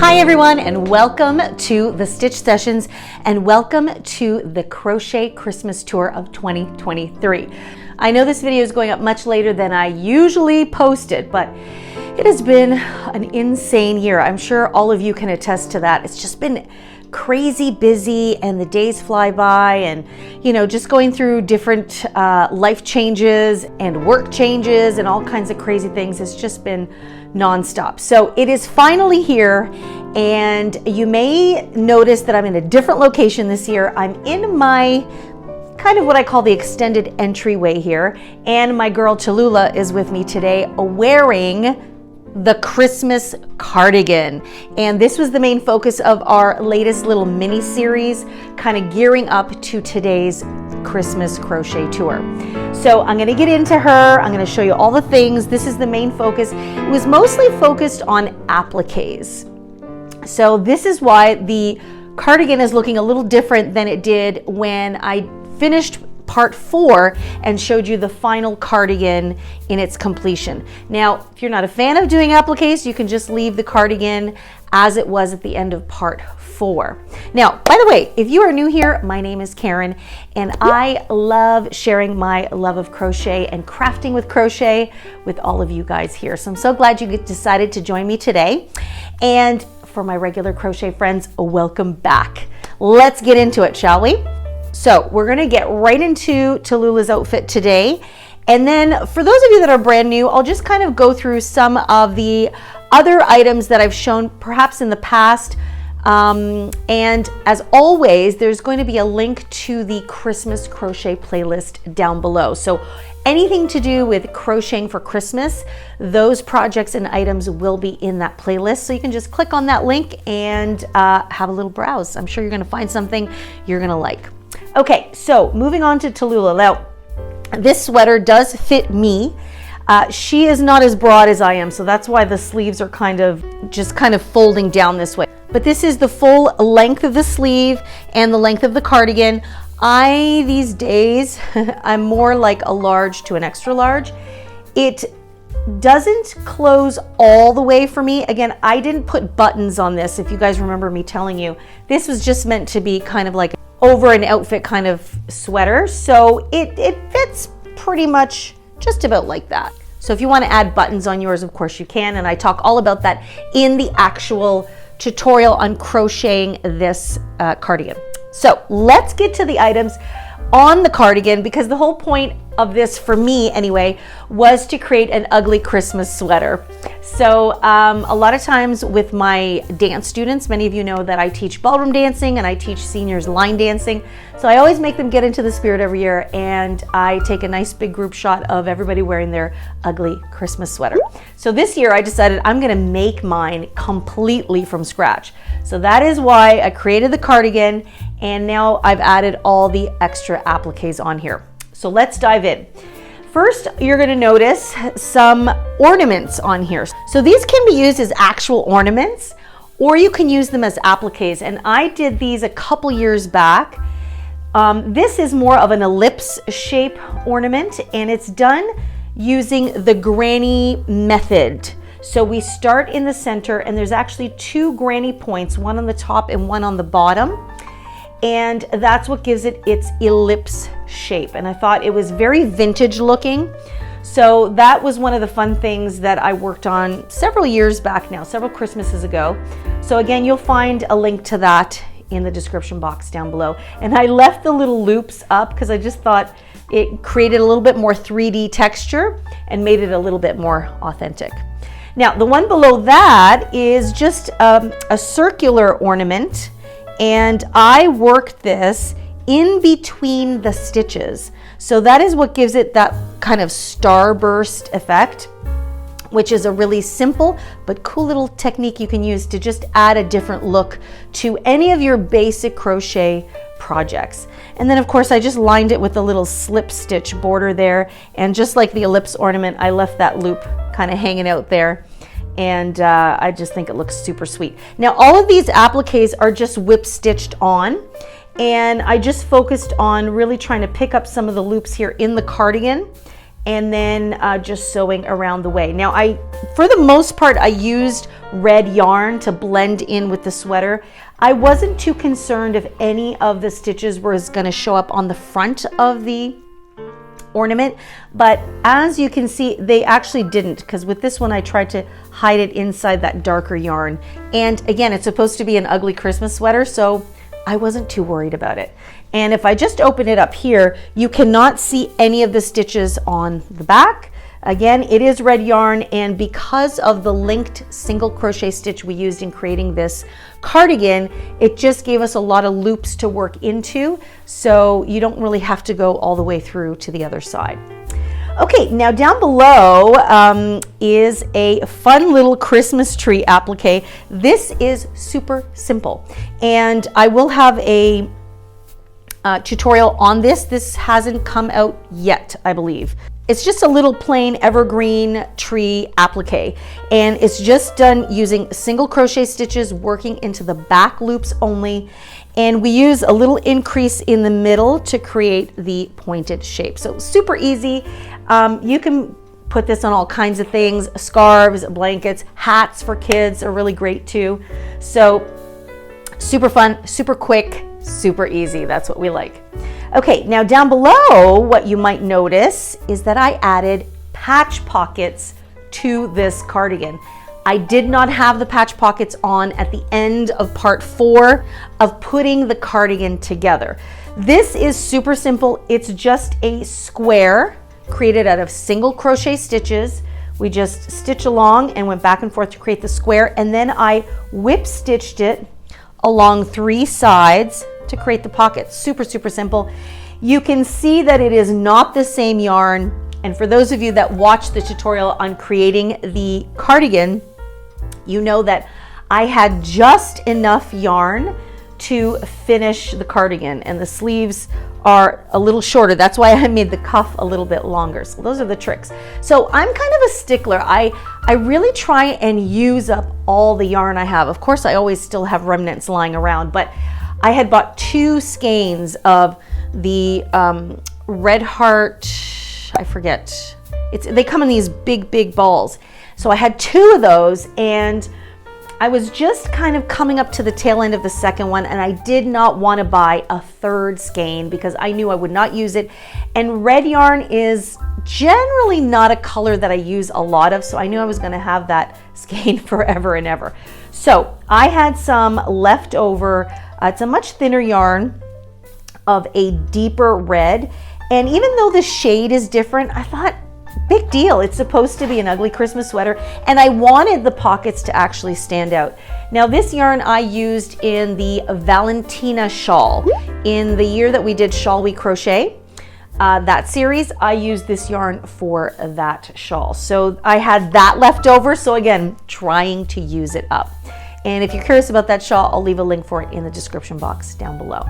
Hi everyone, and welcome to the Stitch Sessions and welcome to the Crochet Christmas Tour of 2023. I know this video is going up much later than I usually post it, but it has been an insane year. I'm sure all of you can attest to that. It's just been crazy busy and the days fly by, and just going through different life changes and work changes and all kinds of crazy things. It's just been nonstop. So it is finally here, and you may notice that I'm in a different location this year. I'm in my kind of what I call the extended entryway here, and my girl Tallulah is with me today wearing the Christmas cardigan. And this was the main focus of our latest little mini series, kind of gearing up to today's Christmas crochet tour. So I'm going to get into her. I'm going to show you all the things. This is the main focus. It was mostly focused on appliques. So this is why the cardigan is looking a little different than it did when I finished part 4 and showed you the final cardigan in its completion. Now, if you're not a fan of doing appliques, you can just leave the cardigan as it was at the end of part 4. Now, by the way, if you are new here, my name is Karen, and I love sharing my love of crochet and crafting with crochet with all of you guys here. So I'm so glad you decided to join me today. And for my regular crochet friends, welcome back. Let's get into it, shall we? So we're going to get right into Tallulah's outfit today. And then for those of you that are brand new, I'll just kind of go through some of the other items that I've shown perhaps in the past. And as always, there's going to be a link to the Christmas crochet playlist down below. So anything to do with crocheting for Christmas, those projects and items will be in that playlist. So you can just click on that link and have a little browse. I'm sure you're going to find something you're going to like. Okay, so moving on to Tallulah. Now, this sweater does fit me. She is not as broad as I am, so that's why the sleeves are kind of folding down this way. But this is the full length of the sleeve and the length of the cardigan. These days, I'm more like a large to an extra large. It doesn't close all the way for me. Again, I didn't put buttons on this, if you guys remember me telling you. This was just meant to be kind of like over an outfit kind of sweater. So it fits pretty much just about like that. So if you want to add buttons on yours, of course you can. And I talk all about that in the actual tutorial on crocheting this cardigan. So let's get to the items on the cardigan, because the whole point of this, for me anyway, was to create an ugly Christmas sweater. So a lot of times with my dance students, many of you know that I teach ballroom dancing and I teach seniors line dancing. So I always make them get into the spirit every year, and I take a nice big group shot of everybody wearing their ugly Christmas sweater. So this year I decided I'm gonna make mine completely from scratch. So that is why I created the cardigan, and now I've added all the extra appliques on here. So let's dive in. First, you're going to notice some ornaments on here. So these can be used as actual ornaments, or you can use them as appliques. And I did these a couple years back. This is more of an ellipse shape ornament, and it's done using the granny method. So we start in the center, and there's actually 2 granny points, one on the top and one on the bottom. And that's what gives it its ellipse shape. And I thought it was very vintage looking. So that was one of the fun things that I worked on several years back now, several Christmases ago. So again, you'll find a link to that in the description box down below. And I left the little loops up because I just thought it created a little bit more 3D texture and made it a little bit more authentic. Now, the one below that is just a circular ornament. And I worked this in between the stitches. So that is what gives it that kind of starburst effect, which is a really simple but cool little technique you can use to just add a different look to any of your basic crochet projects. And then of course I just lined it with a little slip stitch border there, and just like the ellipse ornament, I left that loop kind of hanging out there. And I just think it looks super sweet. Now all of these appliques are just whip stitched on, and I just focused on really trying to pick up some of the loops here in the cardigan and then just sewing around the way. Now for the most part, I used red yarn to blend in with the sweater. I wasn't too concerned if any of the stitches was going to show up on the front of the ornament, but as you can see, they actually didn't, because with this one I tried to hide it inside that darker yarn. And again, it's supposed to be an ugly Christmas sweater, so I wasn't too worried about it. And if I just open it up here, you cannot see any of the stitches on the back. Again, it is red yarn, and because of the linked single crochet stitch we used in creating this cardigan, it just gave us a lot of loops to work into, so you don't really have to go all the way through to the other side. Okay, now down below is a fun little Christmas tree applique. This is super simple, and I will have a tutorial on this. This hasn't come out yet, I believe. It's just a little plain evergreen tree applique, and it's just done using single crochet stitches working into the back loops only, and we use a little increase in the middle to create the pointed shape. So super easy. You can put this on all kinds of things, scarves, blankets, hats for kids are really great too. So super fun, super quick, super easy. That's what we like. Okay, now down below, what you might notice is that I added patch pockets to this cardigan. I did not have the patch pockets on at the end of part 4 of putting the cardigan together. This is super simple. It's just a square created out of single crochet stitches. We just stitch along and went back and forth to create the square, and then I whip stitched it along 3 sides to create the pockets. Super, super simple. You can see that it is not the same yarn. And for those of you that watched the tutorial on creating the cardigan, you know that I had just enough yarn to finish the cardigan, and the sleeves are a little shorter. That's why I made the cuff a little bit longer. So those are the tricks. So I'm kind of a stickler. I really try and use up all the yarn I have. Of course, I always still have remnants lying around, but I had bought 2 skeins of the Red Heart, I forget. They come in these big balls. So I had 2 of those, and I was just kind of coming up to the tail end of the second one, and I did not want to buy a 3rd skein because I knew I would not use it. And red yarn is generally not a color that I use a lot of, so I knew I was going to have that skein forever and ever. So I had some left over. It's a much thinner yarn of a deeper red, and even though the shade is different, I thought, big deal, it's supposed to be an ugly Christmas sweater, and I wanted the pockets to actually stand out. Now this yarn I used in the Valentina shawl. In the year that we did Shawl We Crochet, that series, I used this yarn for that shawl. So I had that left over, so again, trying to use it up. And if you're curious about that shawl, I'll leave a link for it in the description box down below.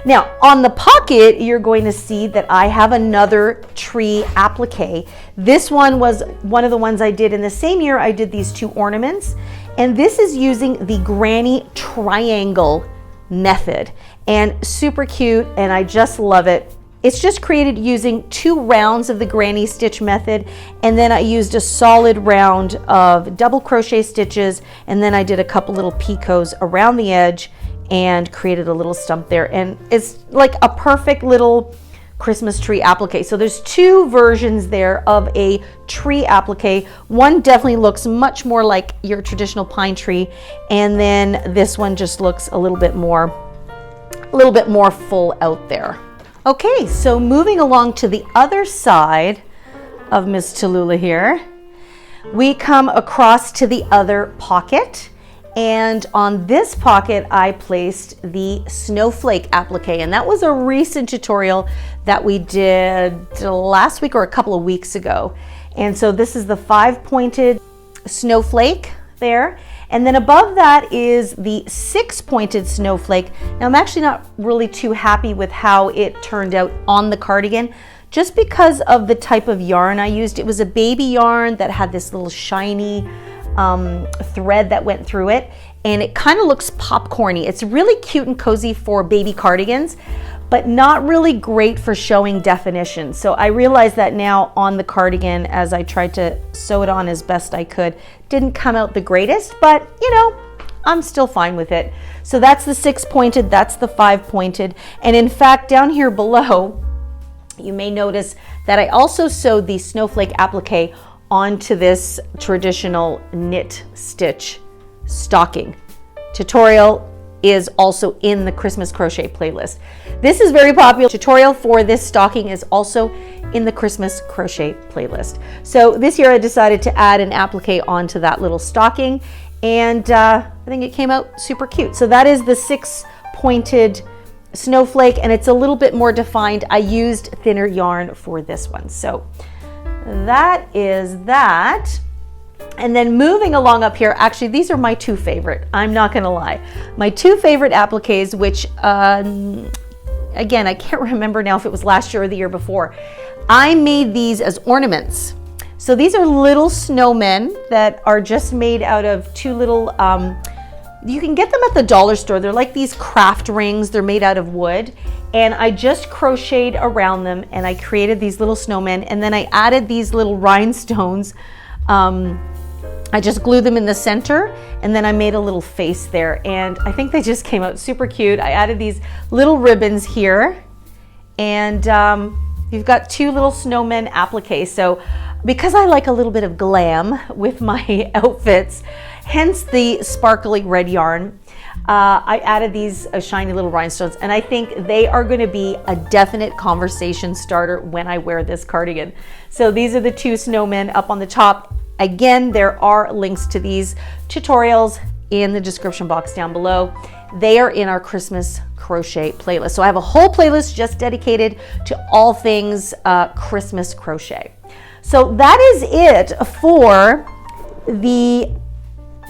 Now, on the pocket, you're going to see that I have another tree applique. This one was one of the ones I did in the same year I did these 2 ornaments. And this is using the granny triangle method. And super cute, and I just love it. It's just created using 2 rounds of the granny stitch method, and then I used a solid round of double crochet stitches, and then I did a couple little picots around the edge and created a little stump there. And it's like a perfect little Christmas tree applique. So there's 2 versions there of a tree applique. One definitely looks much more like your traditional pine tree, and then this one just looks a little bit more full out there. Okay, so moving along to the other side of Miss Tallulah here, we come across to the other pocket, and on this pocket I placed the snowflake applique, and that was a recent tutorial that we did last week or a couple of weeks ago. And so this is the 5-pointed snowflake there. And then above that is the 6-pointed snowflake. Now I'm actually not really too happy with how it turned out on the cardigan, just because of the type of yarn I used. It was a baby yarn that had this little shiny thread that went through it, and it kind of looks popcorny. It's really cute and cozy for baby cardigans, but not really great for showing definition. So I realize that now on the cardigan as I tried to sew it on as best I could. Didn't come out the greatest, but you know, I'm still fine with it. So that's the 6 pointed, that's the 5 pointed. And in fact, down here below, you may notice that I also sewed the snowflake applique onto this traditional knit stitch stocking. Tutorial is also in the Christmas crochet playlist. This is very popular. Tutorial for this stocking is also in the Christmas crochet playlist. So this year I decided to add an applique onto that little stocking, and I think it came out super cute. So that is the 6 pointed snowflake, and it's a little bit more defined. I used thinner yarn for this one. So that is that. And then moving along up here, actually these are my 2 favorite, I'm not gonna lie. My 2 favorite appliques, which again, I can't remember now if it was last year or the year before. I made these as ornaments. So these are little snowmen that are just made out of 2 little, you can get them at the dollar store. They're like these craft rings. They're made out of wood. And I just crocheted around them and I created these little snowmen. And then I added these little rhinestones. I just glued them in the center and then I made a little face there. And I think they just came out super cute. I added these little ribbons here. And you've got 2 little snowmen appliques. So because I like a little bit of glam with my outfits, hence the sparkly red yarn, I added these shiny little rhinestones, and I think they are going to be a definite conversation starter when I wear this cardigan. So these are the 2 snowmen up on the top. Again, there are links to these tutorials in the description box down below. They are in our Christmas crochet playlist. So I have a whole playlist just dedicated to all things Christmas crochet. So that is it for the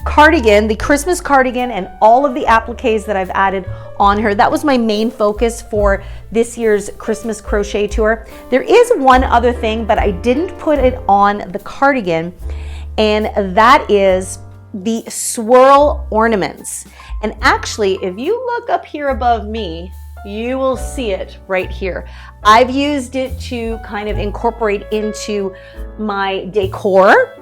cardigan, the Christmas cardigan, and all of the appliques that I've added on her. That was my main focus for this year's Christmas crochet tour. There is one other thing, but I didn't put it on the cardigan, and that is the swirl ornaments. And actually, if you look up here above me, you will see it right here. I've used it to kind of incorporate into my decor.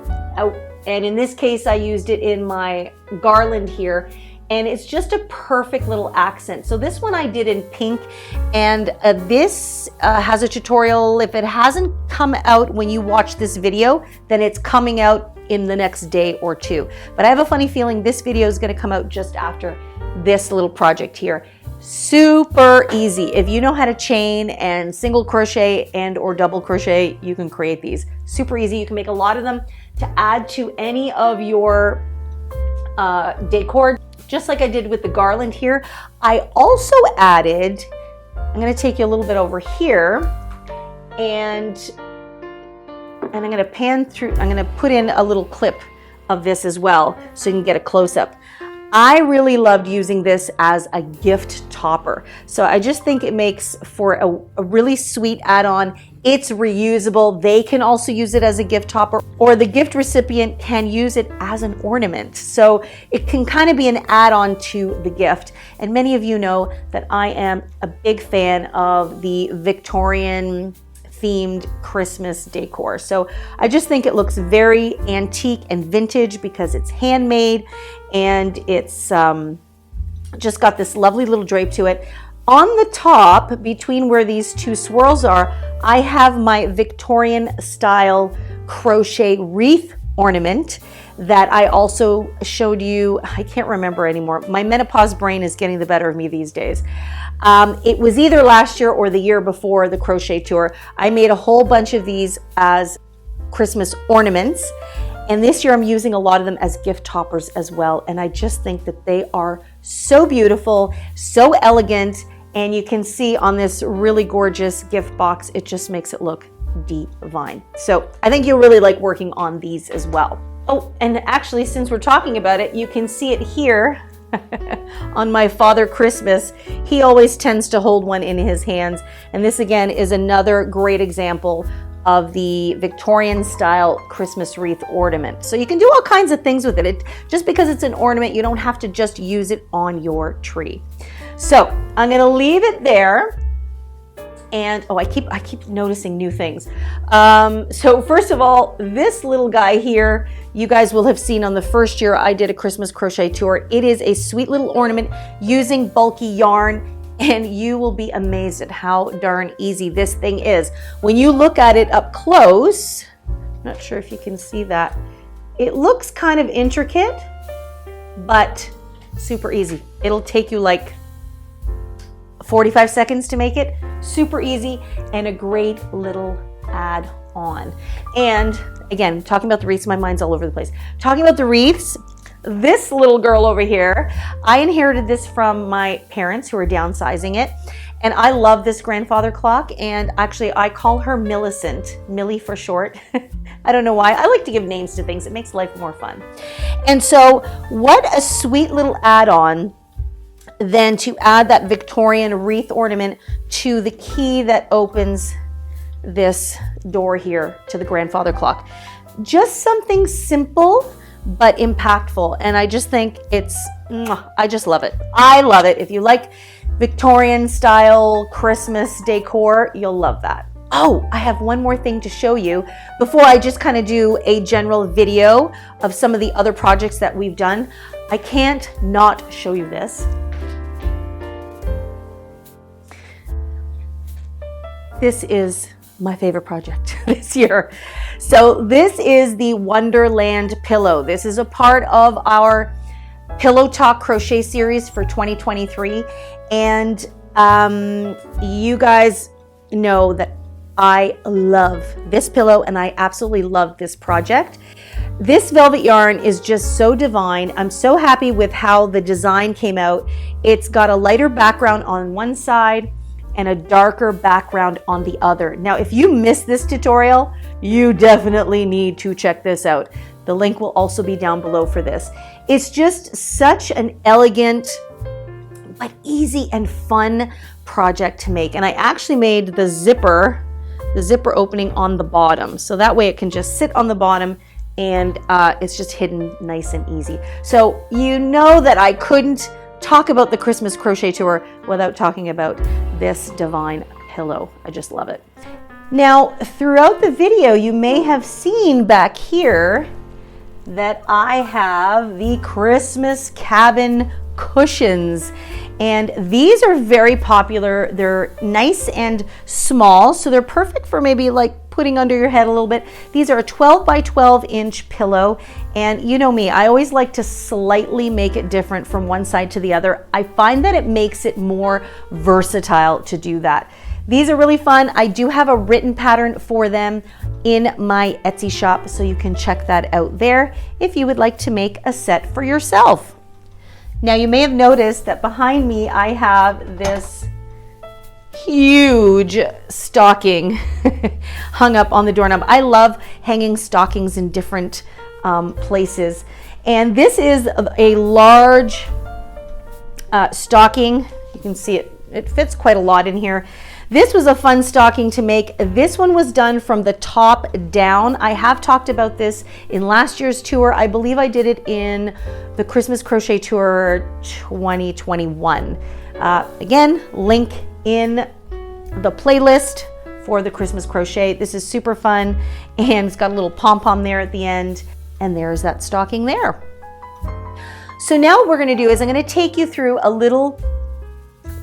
And in this case, I used it in my garland here. And it's just a perfect little accent. So this one I did in pink, and this has a tutorial. If it hasn't come out when you watch this video, then it's coming out in the next day or 2. But I have a funny feeling this video is gonna come out just after this little project here. Super easy. If you know how to chain and single crochet and or double crochet, you can create these. Super easy. You can make a lot of them to add to any of your decor, just like I did with the garland here. I also added, I'm going to take you a little bit over here, and I'm going to pan through, I'm going to put in a little clip of this as well so you can get a close-up. I really loved using this as a gift topper. So I just think it makes for a really sweet add-on. It's reusable. They can also use it as a gift topper, or the gift recipient can use it as an ornament. So it can kind of be an add-on to the gift. And many of you know that I am a big fan of the Victorian themed Christmas decor. So I just think it looks very antique and vintage because it's handmade, and it's just got this lovely little drape to it. On the top, between where these 2 swirls are, I have my Victorian style crochet wreath ornament that I also showed you. I can't remember anymore. My menopause brain is getting the better of me these days. It was either last year or the year before the crochet tour. I made a whole bunch of these as Christmas ornaments, and this year I'm using a lot of them as gift toppers as well. And I just think that they are so beautiful, so elegant, and you can see on this really gorgeous gift box, it just makes it look divine. So I think you'll really like working on these as well. Oh, and actually, since we're talking about it, you can see it here on my Father Christmas. He always tends to hold one in his hands. And this again is another great example of the Victorian style Christmas wreath ornament. So you can do all kinds of things with it. Just because it's an ornament, you don't have to just use it on your tree. So I'm gonna leave it there. And oh, I keep noticing new things. So first of all, this little guy here, you guys will have seen on the first year I did a Christmas crochet tour. It is a sweet little ornament using bulky yarn, and you will be amazed at how darn easy this thing is. When you look at it up close, not sure if you can see that, it looks kind of intricate, but super easy. It'll take you like 45 seconds to make it. Super easy and a great little add-on. And again, talking about the wreaths, my mind's all over the place. Talking about the wreaths, this little girl over here, I inherited this from my parents who are downsizing it. And I love this grandfather clock, and actually I call her Millicent, Millie for short. I don't know why. I like to give names to things. It makes life more fun. And so what a sweet little add-on then to add that Victorian wreath ornament to the key that opens this door here to the grandfather clock. Just something simple but impactful, and I just think I just love it. I love it. If you like Victorian style Christmas decor, you'll love that. Oh, I have one more thing to show you before I just kind of do a general video of some of the other projects that we've done. I can't not show you this. This is my favorite project this year. So this is the Wonderland pillow. This is a part of our Pillow Talk crochet series for 2023. And you guys know that I love this pillow and I absolutely love this project. This velvet yarn is just so divine. I'm so happy with how the design came out. It's got a lighter background on one side and a darker background on the other. Now, if you missed this tutorial, you definitely need to check this out. The link will also be down below for this. It's just such an elegant, but easy and fun project to make. And I actually made the zipper opening on the bottom. So that way it can just sit on the bottom and it's just hidden nice and easy. So you know that I couldn't talk about the Christmas crochet tour without talking about this divine pillow. I just love it. Now, throughout the video, you may have seen back here that I have the Christmas cabin cushions, and these are very popular. They're nice and small, so they're perfect for maybe like putting under your head a little bit. These are a 12 by 12 inch pillow, and you know me, I always like to slightly make it different from one side to the other. I find that it makes it more versatile to do that. These are really fun. I do have a written pattern for them in my Etsy shop, so you can check that out there if you would like to make a set for yourself. Now, you may have noticed that behind me I have this huge stocking hung up on the doorknob. I love hanging stockings in different places, and this is a large stocking. You can see it fits quite a lot in here. This was a fun stocking to make. This one was done from the top down. I have talked about this in last year's tour. I believe I did it in the Christmas Crochet Tour 2021. Again, link in the playlist for the Christmas crochet. This is super fun, and it's got a little pom-pom there at the end, and there's that stocking there. So now what we're going to do is I'm going to take you through a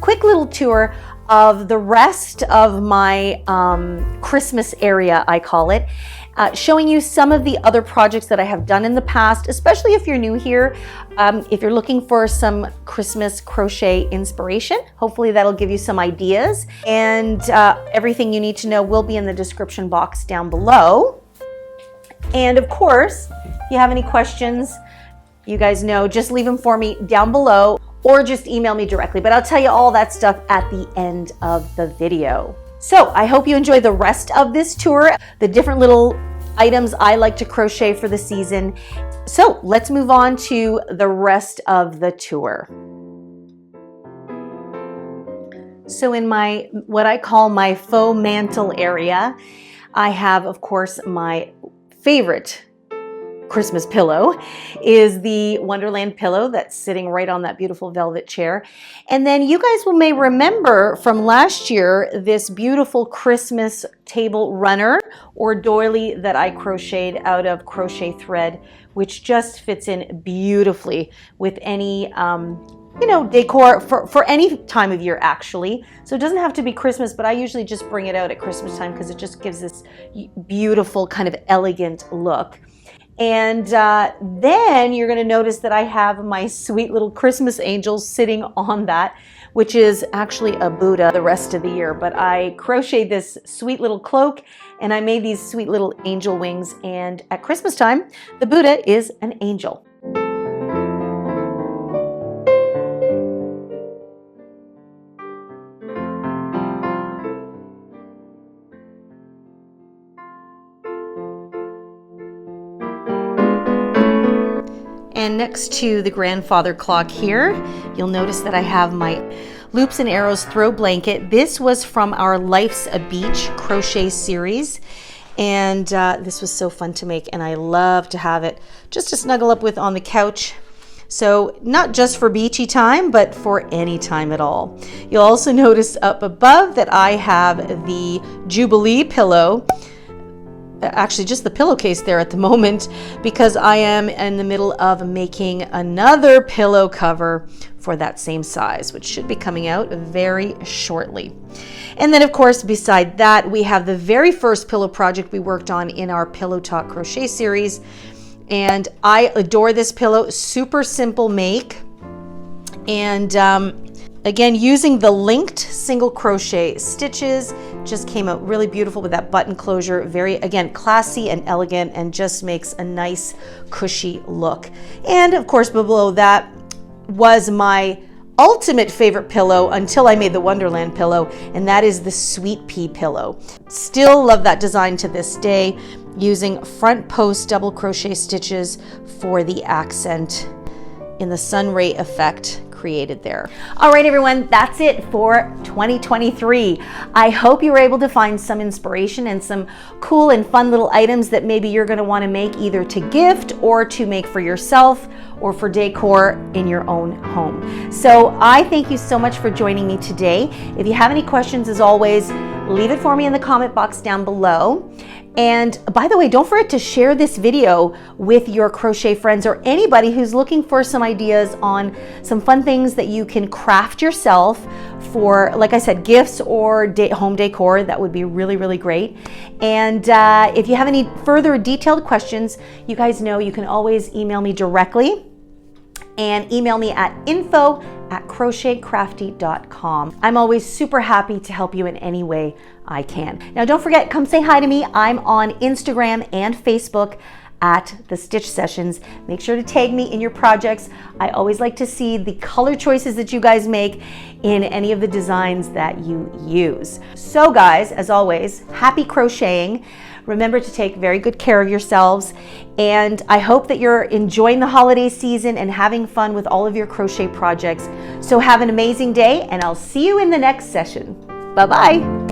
quick little tour of the rest of my Christmas area, I call it, showing you some of the other projects that I have done in the past, especially if you're new here. If you're looking for some Christmas crochet inspiration, hopefully that'll give you some ideas, and everything you need to know will be in the description box down below. And of course, if you have any questions, you guys know, just leave them for me down below, or just email me directly, but I'll tell you all that stuff at the end of the video. So I hope you enjoy the rest of this tour, the different little items I like to crochet for the season. So let's move on to the rest of the tour. So in my, what I call my faux mantle area, I have, of course, my favorite Christmas pillow is the Wonderland pillow that's sitting right on that beautiful velvet chair. And then you guys may remember from last year this beautiful Christmas table runner or doily that I crocheted out of crochet thread, which just fits in beautifully with any decor for any time of year, actually. So it doesn't have to be Christmas, but I usually just bring it out at Christmas time because it just gives this beautiful kind of elegant look. And then you're going to notice that I have my sweet little Christmas angels sitting on that, which is actually a Buddha the rest of the year. But I crocheted this sweet little cloak and I made these sweet little angel wings. And at Christmas time, the Buddha is an angel. And next to the grandfather clock here, you'll notice that I have my Loops and Arrows throw blanket. This was from our Life's a Beach crochet series. And this was so fun to make, and I love to have it just to snuggle up with on the couch. So not just for beachy time, but for any time at all. You'll also notice up above that I have the Jubilee pillow. Actually just the pillowcase there at the moment, because I am in the middle of making another pillow cover for that same size, which should be coming out very shortly. And then of course, beside that, we have the very first pillow project we worked on in our Pillow Talk crochet series. And I adore this pillow, super simple make. And again, using the linked single crochet stitches, just came out really beautiful with that button closure. Very, again, classy and elegant, and just makes a nice cushy look. And of course, below that was my ultimate favorite pillow until I made the Wonderland pillow, and that is the Sweet Pea pillow. Still love that design to this day, using front post double crochet stitches for the accent in the sun ray effect created there. All right, everyone, that's it for 2023. I hope you were able to find some inspiration and some cool and fun little items that maybe you're going to want to make either to gift or to make for yourself or for decor in your own home. So I thank you so much for joining me today. If you have any questions, as always, leave it for me in the comment box down below. And by the way, don't forget to share this video with your crochet friends or anybody who's looking for some ideas on some fun things that you can craft yourself for, like I said, gifts or home decor. That would be really, really great. And if you have any further detailed questions, you guys know you can always email me directly. And email me at info@crochetcrafty.com. I'm always super happy to help you in any way I can. Now don't forget, come say hi to me. I'm on Instagram and Facebook at The Stitch Sessions. Make sure to tag me in your projects. I always like to see the color choices that you guys make in any of the designs that you use. So guys, as always, happy crocheting. Remember to take very good care of yourselves, and I hope that you're enjoying the holiday season and having fun with all of your crochet projects. So have an amazing day, and I'll see you in the next session. Bye-bye.